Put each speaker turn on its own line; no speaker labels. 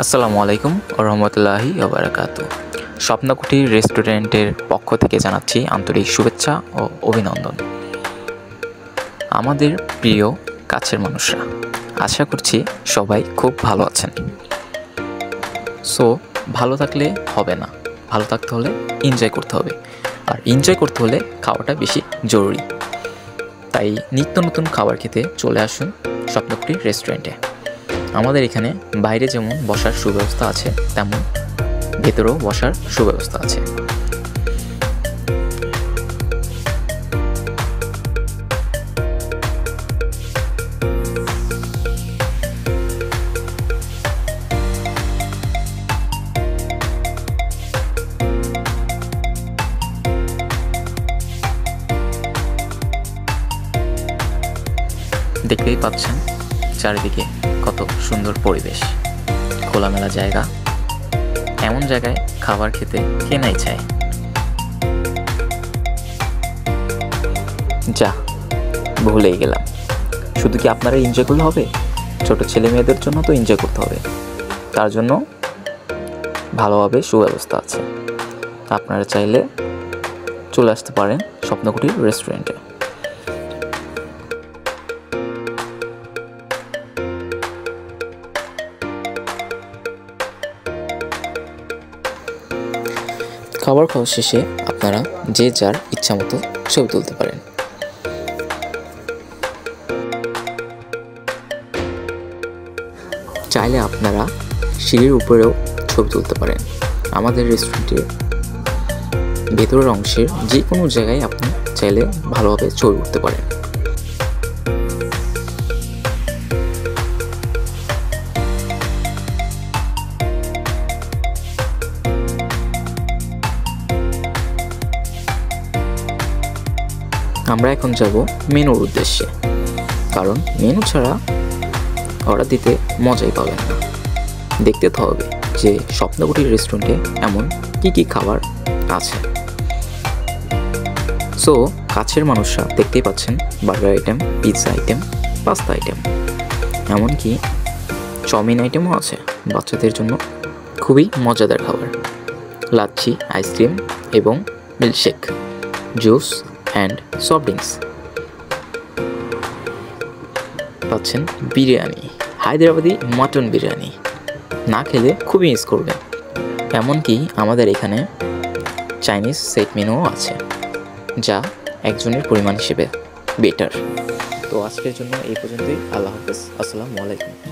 আসসালামু আলাইকুম ওয়া রাহমাতুল্লাহি ওয়া বারাকাতুহু। স্বপ্নকুটির রেস্টুরেন্টের পক্ষ থেকে জানাচ্ছি আন্তরিক শুভেচ্ছা ও অভিনন্দন। আমাদের প্রিয় কাছের মানুষরা, আশা করছি সবাই খুব ভালো আছেন। সো ভালো থাকলে হবে না, ভালো থাকতে হলে এনজয় করতে হবে, আর এনজয় করতে হলে খাওয়াটা বেশি জরুরি। তাই নিত্য নতুন খাবার খেতে চলে আসুন স্বপ্নকুটির রেস্টুরেন্টে। আমাদের এখানে বাইরে যেমন বসার সুব্যবস্থা আছে, তেমন ভেতরেও বসার সুব্যবস্থা আছে। দেখতেই পাচ্ছেন চারিদিকে কত সুন্দর পরিবেশ, খোলামেলা জায়গা। এমন জায়গায় খাবার খেতে কে নাই চায়। যা ভুলেই গেলাম, শুধু কি আপনারা এনজয় করলে হবে? ছোট ছেলে মেয়েদের জন্য তো এনজয় করতে হবে, তার জন্য ভালোভাবে সুব্যবস্থা আছে। আপনারা চাইলে চলে আসতে পারেন স্বপ্নকুটির রেস্টুরেন্টে। খাবার খাওয়া শেষে আপনারা যে যার ইচ্ছা মতো ছবি তুলতে পারেন। চাইলে আপনারা সিঁড়ির উপরেও ছবি তুলতে পারেন। আমাদের রেস্টুরেন্টের ভেতরের অংশের যে কোনো জায়গায় আপনি চাইলে ভালোভাবে ছবি উঠতে পারেন। আমরা এখন যাব মেনুর উদ্দেশ্যে, কারণ মেনু ছাড়া অর্ডার দিতে মজাই পাবেন না। দেখতে তো হবে যে স্বপ্নকুটির রেস্টুরেন্টে এমন কি খাবার আছে। সো কাছের মানুষরা দেখতেই পাচ্ছেন burger item, pizza item, pasta item, এমনকি চাউমিন আইটেমও আছে বাচ্চাদের জন্য। খুবই মজাদার খাবার, লাচ্ছি, আইসক্রিম এবং milkshake, juice and soft drinks. পাচ্ছেন বিরিয়ানি, হায়দ্রাবাদি মাটন বিরিয়ানি, না খেলে খুবই মিস করবেন। এমনকি আমাদের এখানে চাইনিজ সেট মেনুও আছে, যা একজনের পরিমাণ হিসেবে বেটার। তো আজকের জন্য এই পর্যন্তই। আল্লাহ হাফেজ, আসসালামু আলাইকুম।